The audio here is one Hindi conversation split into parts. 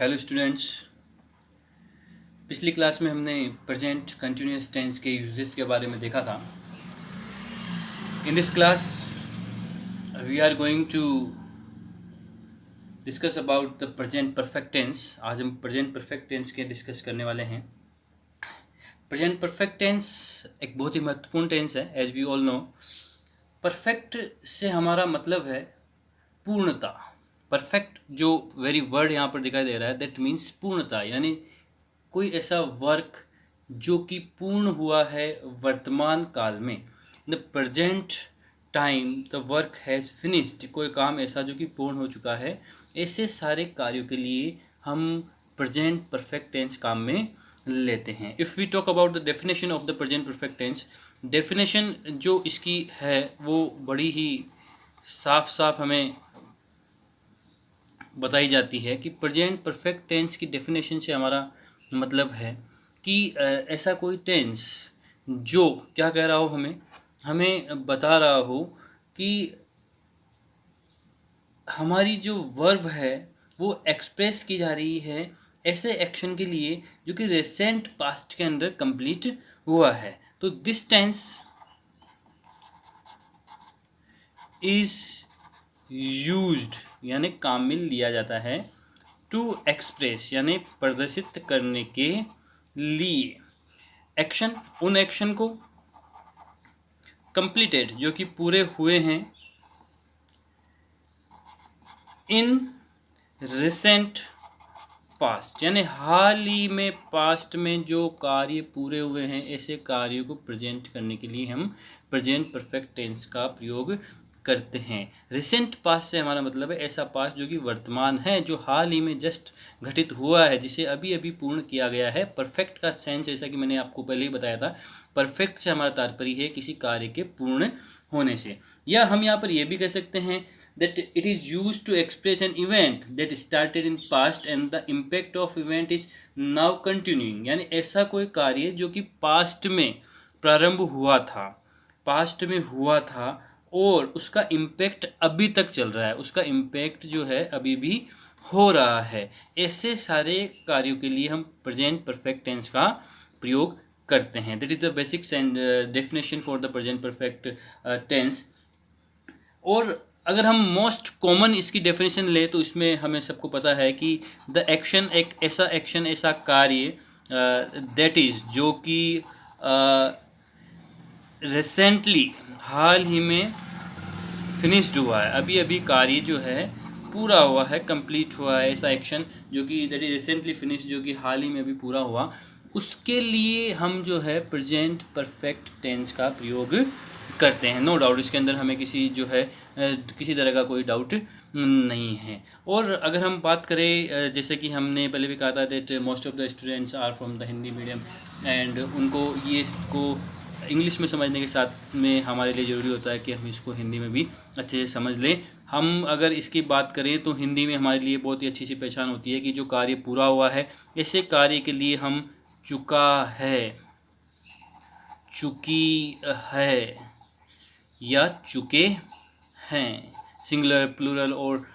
Hello students. पिछली क्लास में हमने प्रेजेंट कंटिन्यूअस टेंस के यूजेस के बारे में देखा था। In this class we are going to discuss about the present perfect tense. आज हम प्रेजेंट परफेक्ट टेंस के डिस्कस करने वाले हैं। प्रेजेंट परफेक्ट टेंस एक बहुत ही महत्वपूर्ण टेंस है। As we all know, perfect से हमारा मतलब है पूर्णता। परफेक्ट जो वेरी वर्ड यहाँ पर दिखाई दे रहा है, दैट मीन्स पूर्णता, यानी कोई ऐसा वर्क जो कि पूर्ण हुआ है वर्तमान काल में। The present time the work has finished, कोई काम ऐसा जो कि पूर्ण हो चुका है। ऐसे सारे कार्यों के लिए हम प्रेजेंट परफेक्ट टेंस काम में लेते हैं। If we talk about the definition of the present perfect tense, definition जो इसकी है वो बड़ी ही साफ साफ हमें बताई जाती है कि प्रेजेंट परफेक्ट टेंस की डेफिनेशन से हमारा मतलब है कि ऐसा कोई टेंस जो क्या कह रहा हो, हमें बता रहा हो कि हमारी जो वर्ब है वो एक्सप्रेस की जा रही है ऐसे एक्शन के लिए जो कि रिसेंट पास्ट के अंदर कंप्लीट हुआ है। तो दिस टेंस इज यूज्ड, यानी काम में लिया जाता है, टू एक्सप्रेस यानी प्रदर्शित करने के लिए एक्शन, उन एक्शन को, कंप्लीटेड जो कि पूरे हुए हैं, इन रिसेंट पास्ट यानी हाल ही में पास्ट में जो कार्य पूरे हुए हैं, ऐसे कार्यों को प्रेजेंट करने के लिए हम प्रेजेंट परफेक्ट टेंस का प्रयोग करते हैं। रिसेंट पास्ट से हमारा मतलब है ऐसा पास्ट जो कि वर्तमान है, जो हाल ही में जस्ट घटित हुआ है, जिसे अभी अभी पूर्ण किया गया है। परफेक्ट का सेंस, जैसा कि मैंने आपको पहले ही बताया था, परफेक्ट से हमारा तात्पर्य है किसी कार्य के पूर्ण होने से। या हम यहाँ पर यह भी कह सकते हैं that it is used to express an event that started in past and the impact of event is now continuing, यानी ऐसा कोई कार्य जो कि पास्ट में प्रारंभ हुआ था, पास्ट में हुआ था और उसका इम्पैक्ट अभी तक चल रहा है, उसका इम्पैक्ट जो है अभी भी हो रहा है। ऐसे सारे कार्यों के लिए हम प्रेजेंट परफेक्ट टेंस का प्रयोग करते हैं। That is the basic definition for the present perfect tense. और अगर हम मोस्ट कॉमन इसकी डेफिनेशन ले तो इसमें हमें सबको पता है कि द एक्शन, एक ऐसा एक्शन, ऐसा कार्य दैट इज़ जो कि रिसेंटली हाल ही में फिनिश्ड हुआ है, अभी अभी कार्य जो है पूरा हुआ है, कंप्लीट हुआ है। ऐसा एक्शन जो कि दैट इज रिसेंटली फिनिश्ड, जो कि हाल ही में अभी पूरा हुआ, उसके लिए हम जो है प्रेजेंट परफेक्ट टेंस का प्रयोग करते हैं। नो डाउट, इसके अंदर हमें किसी जो है किसी तरह का कोई डाउट नहीं है। और अगर हम बात करें, जैसे कि हमने पहले भी कहा था that most of the students are from the Hindi medium and उनको ये इसको इंग्लिश में समझने के साथ में हमारे लिए ज़रूरी होता है कि हम इसको हिंदी में भी अच्छे से समझ लें। हम अगर इसकी बात करें तो हिंदी में हमारे लिए बहुत ही अच्छी सी पहचान होती है कि जो कार्य पूरा हुआ है, ऐसे कार्य के लिए हम चुका है, चुकी है या चुके हैं, सिंगुलर, प्लूरल और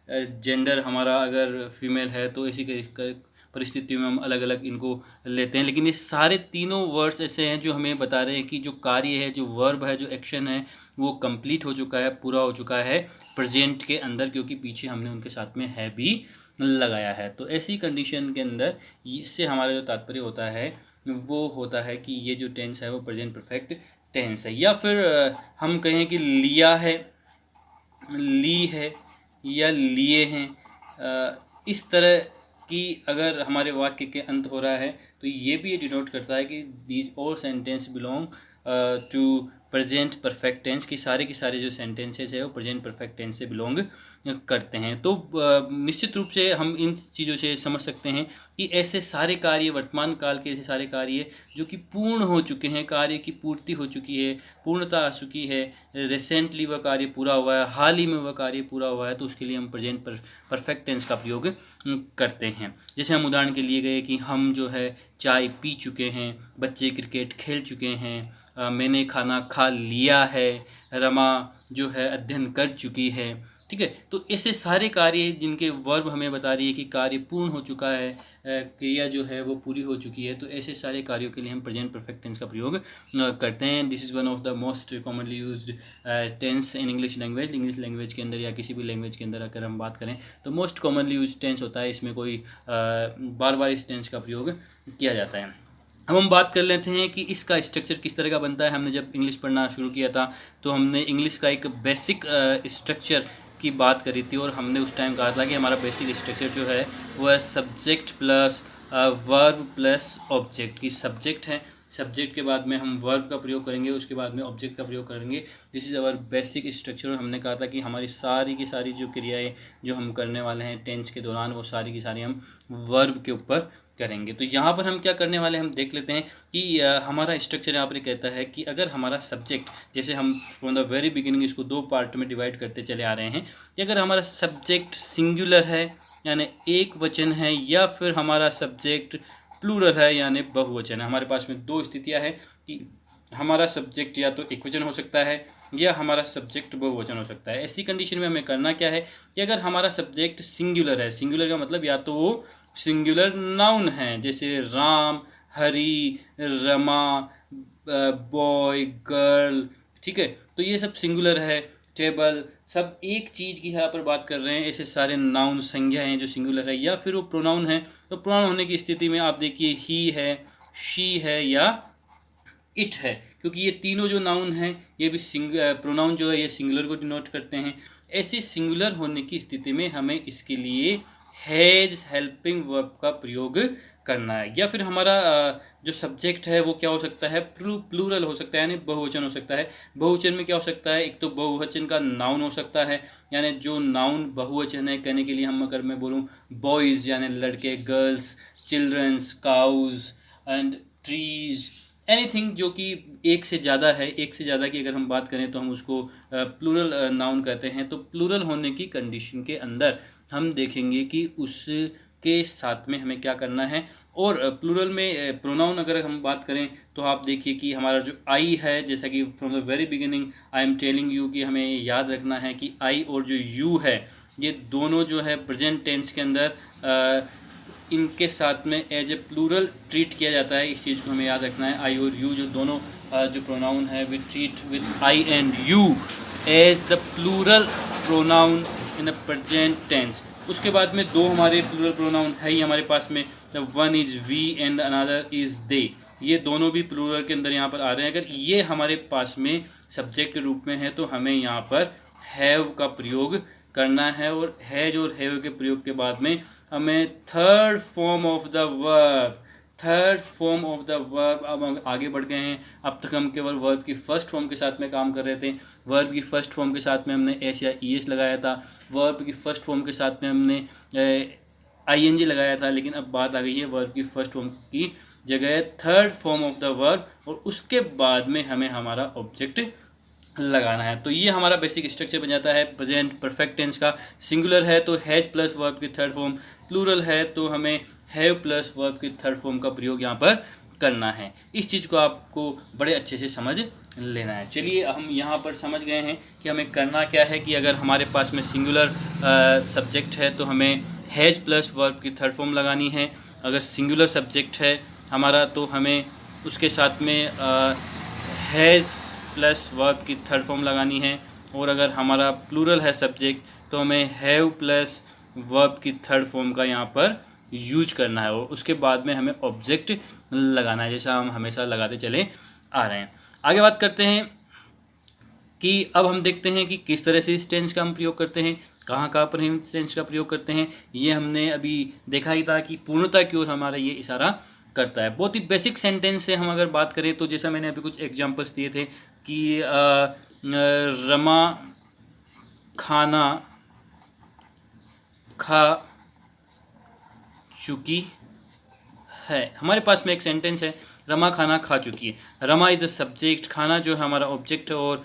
जेंडर हमारा अगर फीमेल है तो इसी के परिस्थितियों में हम अलग अलग इनको लेते हैं। लेकिन ये सारे तीनों वर्ड्स ऐसे हैं जो हमें बता रहे हैं कि जो कार्य है, जो वर्ब है, जो एक्शन है, वो कंप्लीट हो चुका है, पूरा हो चुका है प्रेजेंट के अंदर, क्योंकि पीछे हमने उनके साथ में है भी लगाया है। तो ऐसी कंडीशन के अंदर इससे हमारा जो तात्पर्य होता है वो होता है कि ये जो टेंस है वो प्रेजेंट परफेक्ट टेंस है। या फिर हम कहें कि लिया है, ली है या लिए हैं, इस तरह कि अगर हमारे वाक्य के अंत हो रहा है तो ये भी डिनोट करता है कि these all sentence belong to present perfect tense, की सारे जो सेंटेंसेस है वो प्रेजेंट परफेक्ट टेंस से बिलोंग करते हैं। तो निश्चित रूप से हम इन चीज़ों से समझ सकते हैं कि ऐसे सारे कार्य, वर्तमान काल के ऐसे सारे कार्य जो कि पूर्ण हो चुके हैं, कार्य की पूर्ति हो चुकी है, पूर्णता आ चुकी है, रिसेंटली वह कार्य पूरा हुआ है, हाल ही में वह कार्य पूरा हुआ है, तो उसके लिए हम प्रेजेंट परफेक्ट टेंस का प्रयोग करते हैं। जैसे हम उदाहरण के लिए गए कि हम जो है चाय पी चुके हैं, बच्चे क्रिकेट खेल चुके हैं, मैंने खाना खा लिया है, रमा जो है अध्ययन कर चुकी है, ठीक है। तो ऐसे सारे कार्य जिनके वर्ब हमें बता रही है कि कार्य पूर्ण हो चुका है, क्रिया जो है वो पूरी हो चुकी है, तो ऐसे सारे कार्यों के लिए हम प्रेजेंट परफेक्ट टेंस का प्रयोग करते हैं। This is one of the most commonly used tense in English language. English language के अंदर या किसी भी लैंग्वेज के अंदर अगर हम बात करें तो मोस्ट कॉमनली यूज टेंस होता है, इसमें कोई बार बार इस टेंस का प्रयोग किया जाता है। अब हम बात कर लेते हैं कि इसका स्ट्रक्चर किस तरह का बनता है। हमने जब इंग्लिश पढ़ना शुरू किया था तो हमने इंग्लिश का एक बेसिक स्ट्रक्चर की बात करी थी, और हमने उस टाइम कहा था कि हमारा बेसिक स्ट्रक्चर जो है वो है subject plus verb plus object. की सब्जेक्ट है, सब्जेक्ट के बाद में हम वर्ब का प्रयोग करेंगे, उसके बाद में ऑब्जेक्ट का प्रयोग करेंगे। This is our basic structure. और हमने कहा था कि हमारी सारी की सारी जो क्रियाएं जो हम करने वाले हैं टेंस के दौरान, वो सारी की सारी हम वर्ब के ऊपर करेंगे। तो यहाँ पर हम क्या करने वाले हम देख लेते हैं कि हमारा स्ट्रक्चर यहाँ पर कहता है कि अगर हमारा सब्जेक्ट, जैसे हम फ्रॉम द वेरी बिगिनिंग इसको दो पार्ट में डिवाइड करते चले आ रहे हैं, कि अगर हमारा सब्जेक्ट सिंगुलर है यानी एक वचन है, या फिर हमारा सब्जेक्ट प्लूरल है यानी बहुवचन है। हमारे पास में दो स्थितियाँ हैं कि हमारा सब्जेक्ट या तो एक वचन हो सकता है या हमारा सब्जेक्ट बहुवचन हो सकता है। ऐसी कंडीशन में हमें करना क्या है कि अगर हमारा सब्जेक्ट सिंगुलर है, सिंगुलर का मतलब या तो वो सिंगुलर नाउन है, जैसे राम, हरी, रमा, बॉय, गर्ल, ठीक है, तो ये सब सिंगुलर है। टेबल, सब एक चीज़ की यहाँ पर बात कर रहे हैं। ऐसे सारे नाउन संज्ञा हैं जो सिंगुलर है, या फिर वो प्रोनाउन है। तो प्रोनाउन होने की स्थिति में आप देखिए ही है, शी है या इट है, क्योंकि ये तीनों जो नाउन हैं ये भी प्रोनाउन जो है ये सिंगुलर को डिनोट करते हैं। ऐसे सिंगुलर होने की स्थिति में हमें इसके लिए हैज हेल्पिंग वर्ब का प्रयोग करना है। या फिर हमारा जो सब्जेक्ट है वो क्या हो सकता है, प्लूरल हो सकता है यानी बहुवचन हो सकता है। बहुवचन में क्या हो सकता है, एक तो बहुवचन का नाउन हो सकता है, यानी जो नाउन बहुवचन है, कहने के लिए हम अगर मैं बोलूँ बॉयज़ यानी लड़के, girls, childrens, cows and trees, anything जो कि एक से ज़्यादा है, एक से ज़्यादा की अगर हम बात करें तो हम उसको प्लूरल नाउन कहते हैं। तो प्लूरल होने की कंडीशन के अंदर हम देखेंगे कि उसके साथ में हमें क्या करना है। और प्लूरल में प्रोनाउन अगर हम बात करें तो आप देखिए कि हमारा जो आई है, जैसा कि from the very beginning I am telling you कि हमें याद रखना है कि आई और जो यू है ये दोनों जो है प्रेजेंट टेंस के अंदर इनके साथ में एज ए प्लूरल ट्रीट किया जाता है। इस चीज़ को हमें याद रखना है। आई और यू जो दोनों जो प्रोनाउन है we treat with I and you as the plural pronoun in the present tense. उसके बाद में दो हमारे प्लूरल प्रोनाउन है ही हमारे पास में, the one is we and the another is they. ये दोनों भी प्लूरल के अंदर यहाँ पर आ रहे हैं। अगर ये हमारे पास में सब्जेक्ट के रूप में है तो हमें यहाँ पर हैव का प्रयोग करना है। और हैज और हैव के प्रयोग के बाद में हमें third form of the verb, third form of the verb, अब हम आगे बढ़ गए हैं। अब तक हम केवल वर्ब की फर्स्ट फॉर्म के साथ में काम कर रहे थे। वर्ब की फर्स्ट फॉर्म के साथ में हमने एस या ई एस लगाया था, वर्ब की फर्स्ट फॉर्म के साथ में हमने आई एन जी लगाया था। लेकिन अब बात आ गई है वर्ब की फर्स्ट फॉर्म की जगह third form of the verb, और उसके बाद में हमें हमारा ऑब्जेक्ट लगाना है। तो ये हमारा बेसिक स्ट्रक्चर बन जाता है प्रेजेंट परफेक्ट टेंस का। सिंगुलर है तो हैज प्लस वर्ब की थर्ड फॉर्म, प्लूरल है तो हमें हैव प्लस वर्ब की थर्ड फॉर्म का प्रयोग यहाँ पर करना है। इस चीज़ को आपको बड़े अच्छे से समझ लेना है। चलिए हम यहाँ पर समझ गए हैं कि हमें करना क्या है कि अगर हमारे पास में सिंगुलर सब्जेक्ट है तो हमें हैज प्लस वर्ब की थर्ड फॉर्म लगानी है। अगर सिंगुलर सब्जेक्ट है हमारा तो हमें उसके साथ में हैज़ प्लस वर्ब की थर्ड फॉर्म लगानी है। और अगर हमारा प्लूरल है सब्जेक्ट तो हमें हैव प्लस वर्ब की थर्ड फॉर्म का यहाँ पर यूज करना है, और उसके बाद में हमें ऑब्जेक्ट लगाना है, जैसा हम हमेशा लगाते चले आ रहे हैं। आगे बात करते हैं कि अब हम देखते हैं कि किस तरह से इस टेंस का हम प्रयोग करते हैं, कहाँ कहाँ पर हम इस टेंस का प्रयोग करते हैं। ये हमने अभी देखा ही था कि पूर्णता की ओर हमारा ये इशारा करता है। बहुत ही बेसिक सेंटेंस से हम अगर बात करें तो जैसा मैंने अभी कुछ एग्जांपल्स दिए थे कि रमा खाना खा चुकी है। हमारे पास में एक सेंटेंस है, रमा खाना खा चुकी है। रमा इज़ द सब्जेक्ट, खाना जो है हमारा ऑब्जेक्ट, और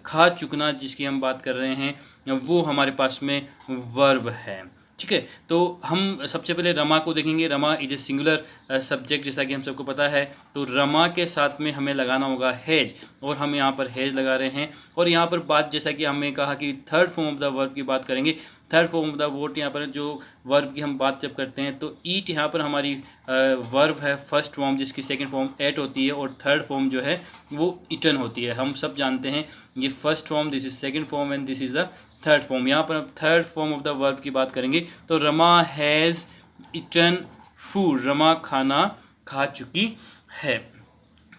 खा चुकना जिसकी हम बात कर रहे हैं वो हमारे पास में वर्ब है। ठीक है। तो हम सबसे पहले रमा को देखेंगे। Rama is a singular subject, जैसा कि हम सबको पता है। तो रमा के साथ में हमें लगाना होगा हैज, और हम यहाँ पर हैज लगा रहे हैं। और यहाँ पर बात, जैसा कि हमने कहा कि third form of the verb की बात करेंगे। Third form of the verb यहाँ पर जो वर्ब की हम बात जब करते हैं तो ईट यहाँ पर हमारी वर्ब है फर्स्ट फॉर्म, जिसकी सेकंड फॉर्म एट होती है, और थर्ड फॉर्म जो है वो इटन होती है। हम सब जानते हैं ये first form, this is second form and this is the third form. यहाँ पर हम third form of the verb की बात करेंगे। तो Rama has eaten food, Rama खाना खा चुकी है।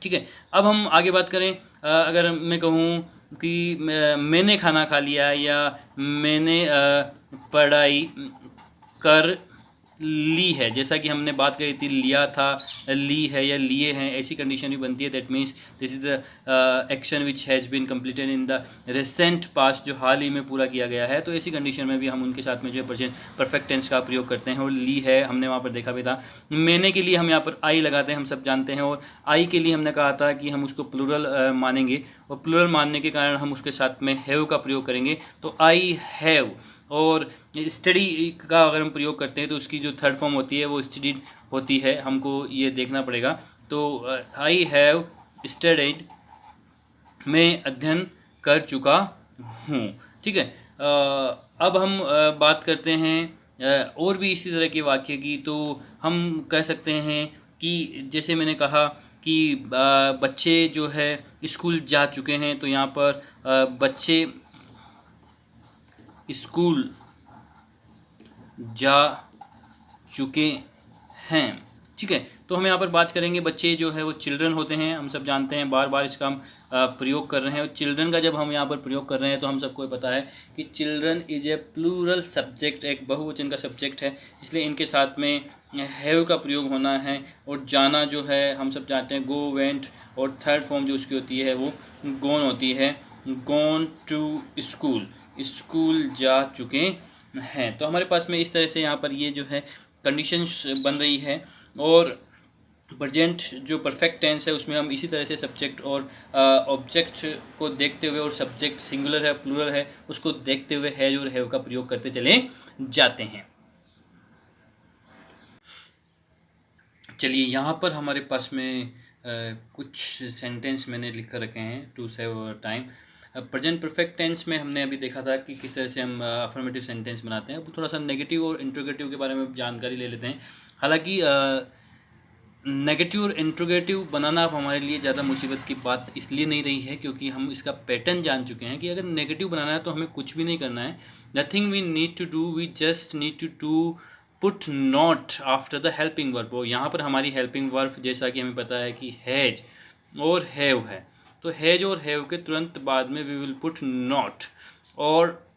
ठीक है। अब हम आगे बात करें, अगर मैं कहूँ कि मैंने खाना खा लिया या मैंने पढ़ाई कर ली है, जैसा कि हमने बात करी थी, लिया था, ली है या लिए हैं, ऐसी कंडीशन भी बनती है। That means this is the action which has been completed in the recent past, जो हाल ही में पूरा किया गया है। तो ऐसी कंडीशन में भी हम उनके साथ में जो प्रेजेंट परफेक्ट टेंस का प्रयोग करते हैं। और ली है हमने वहाँ पर देखा भी था। मैंने के लिए हम यहाँ पर आई लगाते हैं, हम सब जानते हैं। और आई के लिए हमने कहा था कि हम उसको प्लूरल मानेंगे, और प्लूरल मानने के कारण हम उसके साथ में हैव का प्रयोग करेंगे। तो आई हैव। और स्टडी का अगर हम प्रयोग करते हैं तो उसकी जो थर्ड फॉर्म होती है वो स्टडीड होती है, हमको ये देखना पड़ेगा। तो आई हैव स्टडीड, मैं अध्ययन कर चुका हूँ। ठीक है। अब हम बात करते हैं और भी इसी तरह के वाक्य की। तो हम कह सकते हैं कि जैसे मैंने कहा कि बच्चे जो है स्कूल जा चुके हैं, तो यहाँ पर बच्चे स्कूल जा चुके हैं। ठीक है। तो हम यहाँ पर बात करेंगे, बच्चे जो है वो चिल्ड्रन होते हैं, हम सब जानते हैं, बार बार इसका हम प्रयोग कर रहे हैं। और चिल्ड्रन का जब हम यहाँ पर प्रयोग कर रहे हैं तो हम सबको पता है कि children is a plural subject, एक बहुवचन का सब्जेक्ट है, इसलिए इनके साथ में हैव का प्रयोग होना है। और जाना जो है हम सब जानते हैं, गो, वेंट, और थर्ड फॉर्म जो उसकी होती है वो गोन होती है, गोन टू स्कूल, स्कूल जा चुके हैं। तो हमारे पास में इस तरह से यहाँ पर ये जो है कंडीशंस बन रही है। और प्रेजेंट जो परफेक्ट टेंस है उसमें हम इसी तरह से सब्जेक्ट और ऑब्जेक्ट को देखते हुए, और सब्जेक्ट सिंगुलर है प्लूरल है उसको देखते हुए हैज और हैव का प्रयोग करते चले जाते हैं। चलिए, यहाँ पर हमारे पास में कुछ सेंटेंस मैंने लिख कर रखे हैं to save time. Present perfect tense में हमने अभी देखा था कि किस तरह से हम अफर्मेटिव सेंटेंस बनाते हैं। अब थोड़ा सा नेगेटिव और इंट्रोगेटिव के बारे में जानकारी ले लेते हैं। हालांकि नेगेटिव और इंट्रोगेटिव बनाना अब हमारे लिए ज़्यादा मुसीबत की बात इसलिए नहीं रही है क्योंकि हम इसका पैटर्न जान चुके हैं कि अगर नेगेटिव बनाना है तो हमें कुछ भी नहीं करना है। Nothing we need to do, we just need to put not after the helping verb. और यहाँ पर हमारी हेल्पिंग वर्ब जैसा कि हमें पता है कि हैज और हैव है, तो हैज और हैव के तुरंत बाद में वी विल पुट नॉट, और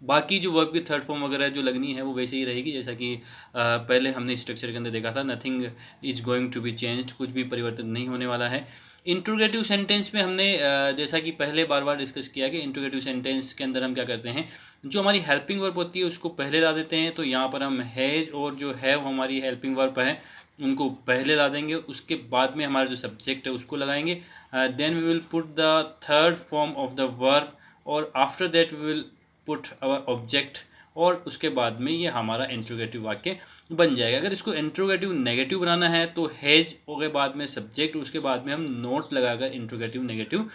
बाकी जो वर्ब की थर्ड फॉर्म वगैरह जो लगनी है वो वैसे ही रहेगी जैसा कि पहले हमने स्ट्रक्चर के अंदर देखा था। Nothing is going to be changed, कुछ भी परिवर्तन नहीं होने वाला है। इंट्रोगेटिव सेंटेंस में हमने जैसा कि पहले बार बार डिस्कस किया कि इंट्रोगेटिव सेंटेंस के अंदर हम क्या करते हैं, जो हमारी हेल्पिंग वर्ब होती है उसको पहले ला देते हैं। तो यहाँ पर हम हैज और जो हैव हमारी हेल्पिंग वर्ब है उनको पहले ला देंगे, उसके बाद में हमारा जो सब्जेक्ट है उसको लगाएंगे। Then we will put the third form of the verb, और after that we will put our object, और उसके बाद में ये हमारा इंट्रोगेटिव वाक्य बन जाएगा। अगर इसको इंट्रोगेटिव नेगेटिव बनाना है तो हैज के बाद में सब्जेक्ट, उसके बाद में हम नोट लगाकर इंट्रोगेटिव नेगेटिव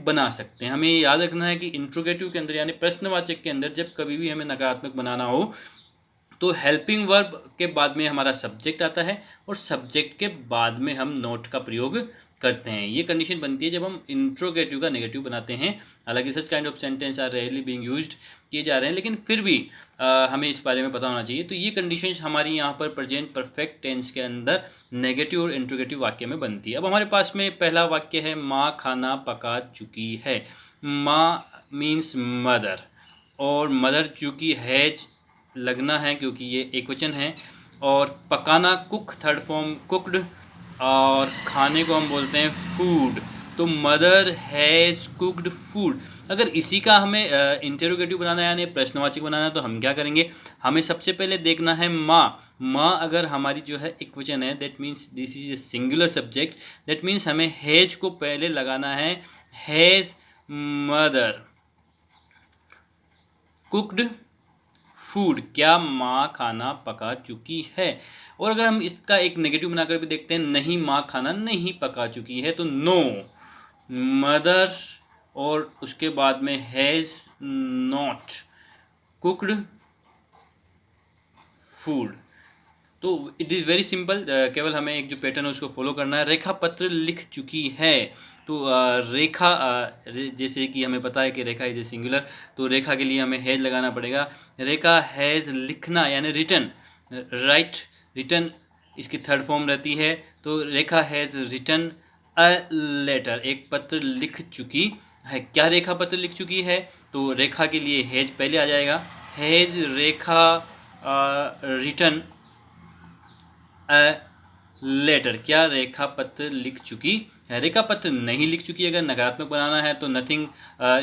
बना सकते हैं। हमें ये याद रखना है कि इंट्रोगेटिव के अंदर यानी प्रश्नवाचक के अंदर जब कभी भी हमें नकारात्मक बनाना हो तो हेल्पिंग वर्ब के बाद में हमारा सब्जेक्ट आता है, और सब्जेक्ट के बाद में हम नोट का प्रयोग करते हैं। ये कंडीशन बनती है जब हम इंट्रोगेटिव का नेगेटिव बनाते हैं। हालांकि such kind of sentence are rarely being used किए जा रहे हैं, लेकिन फिर भी हमें इस बारे में पता होना चाहिए। तो ये कंडीशंस हमारी यहाँ पर प्रेजेंट परफेक्ट टेंस के अंदर नेगेटिव और इंट्रोगेटिव वाक्य में बनती है। अब हमारे पास में पहला वाक्य है, माँ खाना पका चुकी है। माँ मीन्स मदर, और मदर चूँकि हैज लगना है क्योंकि ये एक वचन है, और पकाना कुक, थर्ड फॉर्म कुकड, और खाने को हम बोलते हैं फूड। तो मदर हैज़ कुकड फूड। अगर इसी का हमें इंटेरोगेटिव बनाना है यानी प्रश्नवाचक बनाना है तो हम क्या करेंगे, हमें सबसे पहले देखना है माँ। माँ अगर हमारी जो है एक वचन है, that means this is a singular subject, that means हमें हैज को पहले लगाना है। हैज़ मदर कुकड फूड, क्या माँ खाना पका चुकी है। और अगर हम इसका एक नेगेटिव बनाकर भी देखते हैं, नहीं माँ खाना नहीं पका चुकी है, तो नो मदर, और उसके बाद में हैज़ नॉट कुक्ड फूड। तो इट इज़ वेरी सिंपल, केवल हमें एक जो पैटर्न है उसको फॉलो करना है। रेखा पत्र लिख चुकी है, तो रेखा जैसे कि हमें पता है कि रेखा इज ए सिंगुलर, तो रेखा के लिए हमें हैज़ लगाना पड़ेगा। रेखा हैज़ लिखना यानी रिटन, राइट, रिटन इसकी थर्ड फॉर्म रहती है। तो रेखा हैज़ रिटन अ लेटर, एक पत्र लिख चुकी है। क्या रेखा पत्र लिख चुकी है, तो रेखा के लिए हैज़ पहले आ जाएगा। Has Rekha written a letter, क्या रेखा पत्र लिख चुकी है। रेखा पत्र नहीं लिख चुकी, अगर नकारात्मक बनाना है तो nothing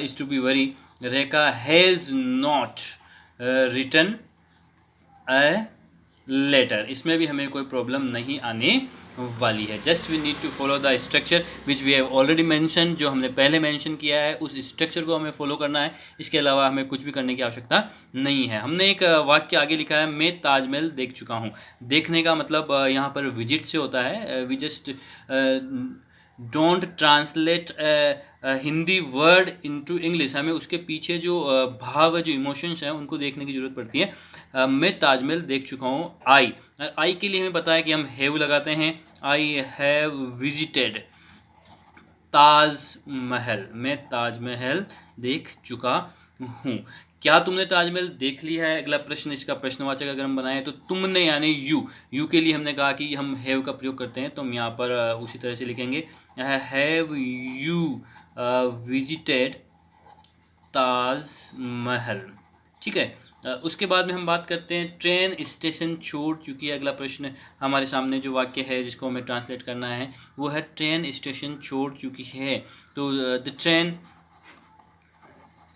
is to be worry. Rekha has not written a letter, इसमें भी हमें कोई प्रॉब्लम नहीं आने वाली है। Just we need to follow the structure which we have already mention, जो हमने पहले मेंशन किया है उस स्ट्रक्चर को हमें फॉलो करना है। इसके अलावा हमें कुछ भी करने की आवश्यकता नहीं है। हमने एक वाक्य आगे लिखा है, मैं ताजमहल देख चुका हूँ। देखने का मतलब यहाँ पर विजिट से होता है। We just don't translate Hindi word into English, हमें उसके पीछे जो भाव, जो इमोशंस हैं उनको देखने की ज़रूरत पड़ती है। मैं ताजमहल देख चुका हूँ। आई के लिए हमें पता है कि हम हैव लगाते हैं। आई हैव विजिटेड ताजमहल, मैं ताजमहल देख चुका हूँ। क्या तुमने ताजमहल देख लिया है, अगला प्रश्न, इसका प्रश्नवाचक अगर हम बनाएं तो तुमने यानी यू के लिए हमने कहा कि हम हैव का प्रयोग करते हैं, तो हम यहाँ पर उसी तरह से लिखेंगे, हैव यू विजिटेड ताजमहल। ठीक है। उसके बाद में हम बात करते हैं, ट्रेन स्टेशन छोड़ चुकी है। अगला प्रश्न हमारे सामने जो वाक्य है जिसको हमें ट्रांसलेट करना है वो है ट्रेन स्टेशन छोड़ चुकी है। तो द ट्रेन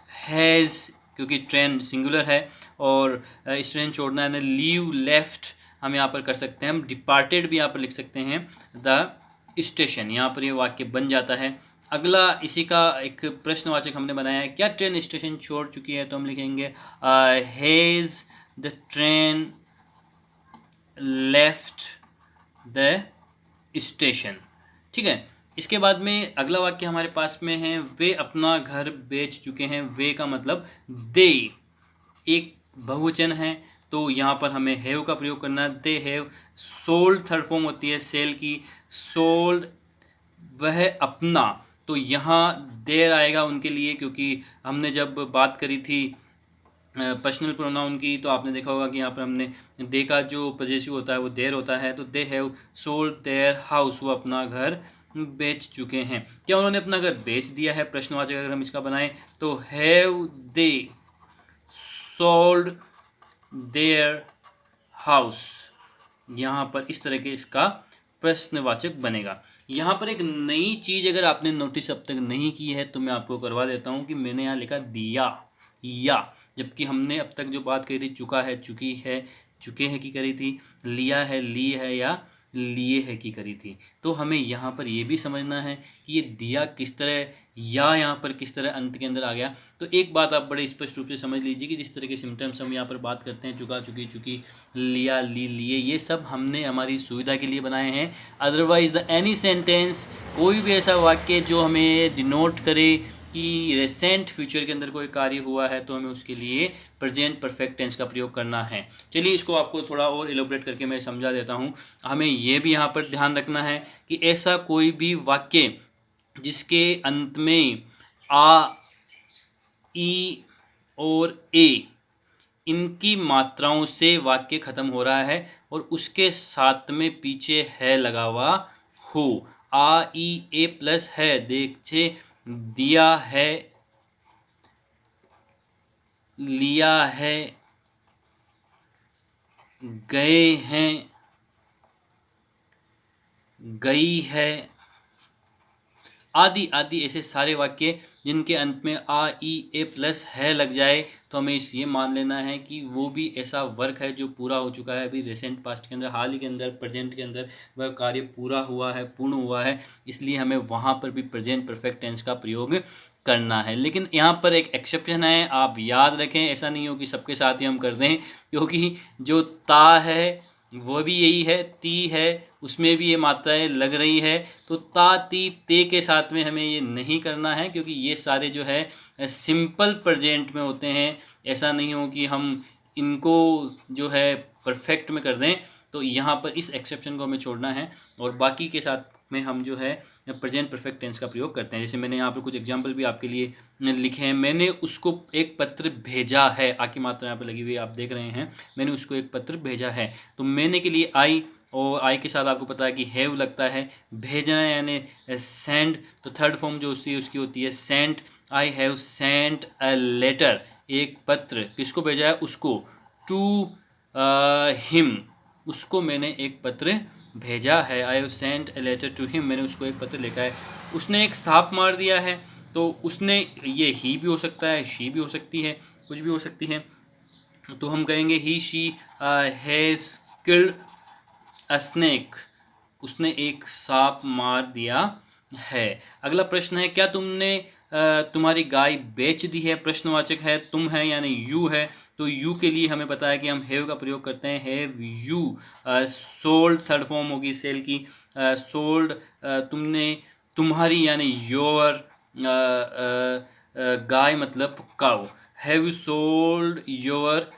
हैज़, क्योंकि ट्रेन सिंगुलर है और इस ट्रेन छोड़ना है, लीव लेफ्ट हम यहाँ पर कर सकते हैं। हम डिपार्टेड भी यहाँ पर लिख सकते हैं द स्टेशन, यहाँ पर ये वाक्य बन जाता है। अगला इसी का एक प्रश्नवाचक हमने बनाया है, क्या ट्रेन स्टेशन छोड़ चुकी है, तो हम लिखेंगे has the train left the station. ठीक है। इसके बाद में अगला वाक्य हमारे पास में है, वे अपना घर बेच चुके हैं। वे का मतलब दे, एक बहुवचन है, तो यहाँ पर हमें हैव का प्रयोग करना है। They have sold, third form होती है सेल की, सोल्ड, वह अपना, तो यहाँ देर आएगा उनके लिए, क्योंकि हमने जब बात करी थी पर्सनल प्रोनाउन की, तो आपने देखा होगा कि यहाँ पर हमने दे का जो पजेसिव होता है वो देर होता है। तो they have sold their house, वो अपना घर बेच चुके हैं। क्या उन्होंने अपना घर बेच दिया है, प्रश्नवाचक अगर हम इसका बनाएं तो have they sold their house, यहाँ पर इस तरह के इसका प्रश्नवाचक बनेगा। यहाँ पर एक नई चीज़ अगर आपने नोटिस अब तक नहीं की है तो मैं आपको करवा देता हूँ कि मैंने यहाँ लिखा दिया या, जबकि हमने अब तक जो बात करी थी चुका है, चुकी है, चुके हैं की करी थी, लिया है, ली है, या लिए है की करी थी। तो हमें यहाँ पर ये भी समझना है कि ये दिया किस तरह, या यहाँ पर किस तरह अंत के अंदर आ गया। तो एक बात आप बड़े स्पष्ट रूप से समझ लीजिए कि जिस तरह के सिम्टम्स हम यहाँ पर बात करते हैं, चुका, चुकी, चुकी, लिया, ली, लिए, ये सब हमने हमारी सुविधा के लिए बनाए हैं। अदरवाइज द एनी सेंटेंस, कोई भी ऐसा वाक्य जो हमें डिनोट करे कि रिसेंट फ्यूचर के अंदर कोई कार्य हुआ है, तो हमें उसके लिए प्रेजेंट परफेक्ट टेंस का प्रयोग करना है। चलिए इसको आपको थोड़ा और एलोबरेट करके मैं समझा देता हूँ। हमें ये भी यहाँ पर ध्यान रखना है कि ऐसा कोई भी वाक्य जिसके अंत में आ, ई और ए, इनकी मात्राओं से वाक्य खत्म हो रहा है और उसके साथ में पीछे है लगा हुआ हो, आ, ई, ए प्लस है, देखिए दिया है, लिया है, गए हैं, गई है, आदि आदि ऐसे सारे वाक्य जिनके अंत में आ ई ए प्लस है लग जाए तो हमें ये मान लेना है कि वो भी ऐसा वर्क है जो पूरा हो चुका है, अभी रिसेंट पास्ट के अंदर, हाल ही के अंदर, प्रेजेंट के अंदर वह कार्य पूरा हुआ है, पूर्ण हुआ है, इसलिए हमें वहाँ पर भी प्रेजेंट परफेक्ट टेंस का प्रयोग करना है। लेकिन यहाँ पर एक एक्सेप्शन है, आप याद रखें, ऐसा नहीं हो कि सबके साथ ही हम कर दें, क्योंकि जो ता है वो भी यही है, ती है, उसमें भी ये मात्राएं लग रही है, तो ता ती ते के साथ में हमें ये नहीं करना है, क्योंकि ये सारे जो है सिंपल प्रेजेंट में होते हैं। ऐसा नहीं हो कि हम इनको जो है परफेक्ट में कर दें, तो यहाँ पर इस एक्सेप्शन को हमें छोड़ना है और बाकी के साथ में हम जो है प्रेजेंट परफेक्ट टेंस का प्रयोग करते हैं। जैसे मैंने यहाँ पर कुछ एग्जांपल भी आपके लिए लिखे हैं। मैंने उसको एक पत्र भेजा है, आ की मात्रा यहाँ पर लगी हुई है, आप देख रहे हैं, मैंने उसको एक पत्र भेजा है, तो मैंने के लिए आई, और आई के साथ आपको पता है कि हैव लगता है, भेजना यानी सेंड, तो थर्ड फॉर्म जो उसकी होती है sent. I have sent a letter, एक पत्र, किसको भेजा है, उसको, टू हिम, उसको मैंने एक पत्र भेजा है, I have sent a letter to him, मैंने उसको एक पत्र लिखा है। उसने एक सांप मार दिया है, तो उसने, ये ही भी हो सकता है, शी भी हो सकती है, कुछ भी हो सकती है, तो हम कहेंगे he she has killed a snake, उसने एक सांप मार दिया है। अगला प्रश्न है, क्या तुमने तुम्हारी गाय बेच दी है, प्रश्नवाचक है, तुम है यानी यू है, तो यू के लिए हमें पता है कि हम हैव का प्रयोग करते हैं, have you sold, third form होगी सेल की, सोल्ड, तुमने, तुम्हारी यानी योर, गाय मतलब cow, have you sold your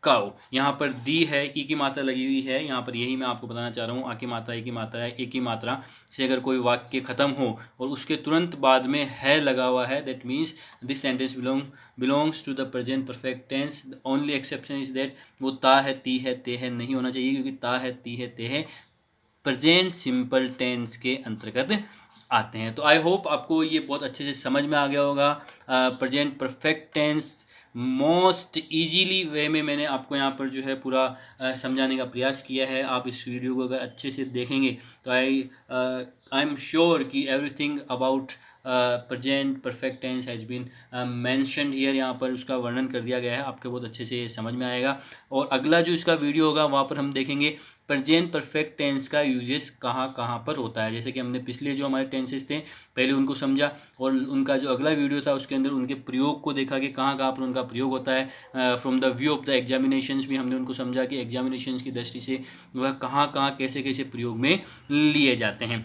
cow. यहाँ पर दी है, ई की मात्रा लगी हुई है, यहाँ पर यही मैं आपको बताना चाह रहा हूँ, आ की मात्रा, ई की मात्रा है, ए की मात्रा से अगर कोई वाक्य ख़त्म हो और उसके तुरंत बाद में है लगा हुआ है, that means this sentence belongs to the present perfect tense. Only exception is that वो ता है, ती है, ते है नहीं होना चाहिए, क्योंकि ता है, ती है, ते है प्रेजेंट सिंपल टेंस के अंतर्गत आते हैं। तो आई होप आपको ये बहुत अच्छे से समझ में आ गया होगा। Present perfect tense most easily way में मैंने आपको यहाँ पर जो है पूरा समझाने का प्रयास किया है। आप इस वीडियो को अगर अच्छे से देखेंगे तो आई एम श्योर कि everything about present perfect tense has been mentioned here, यहाँ पर उसका वर्णन कर दिया गया है, आपको बहुत अच्छे से ये समझ में आएगा। और अगला जो इसका वीडियो होगा वहाँ पर हम देखेंगे प्रेजेंट परफेक्ट टेंस का यूजेस कहाँ कहाँ पर होता है। जैसे कि हमने पिछले जो हमारे टेंसेस थे पहले उनको समझा, और उनका जो अगला वीडियो था उसके अंदर उनके प्रयोग को देखा कि कहाँ कहाँ पर उनका प्रयोग होता है। From the view of the examinations भी हमने उनको समझा कि एग्जामिनेशंस की दृष्टि से वह कहाँ कहाँ कैसे कैसे प्रयोग में लिए जाते हैं।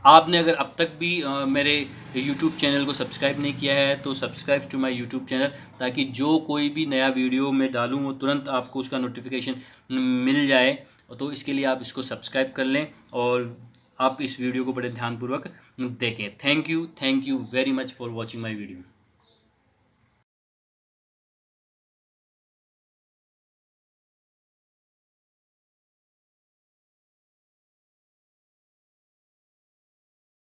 आपने अगर अब तक भी मेरे YouTube चैनल को सब्सक्राइब नहीं किया है तो subscribe to my YouTube channel, ताकि जो कोई भी नया वीडियो मैं डालूँ वो तुरंत आपको उसका नोटिफिकेशन मिल जाए। तो इसके लिए आप इसको सब्सक्राइब कर लें और आप इस वीडियो को बड़े ध्यानपूर्वक देखें। Thank you very much for watching my video.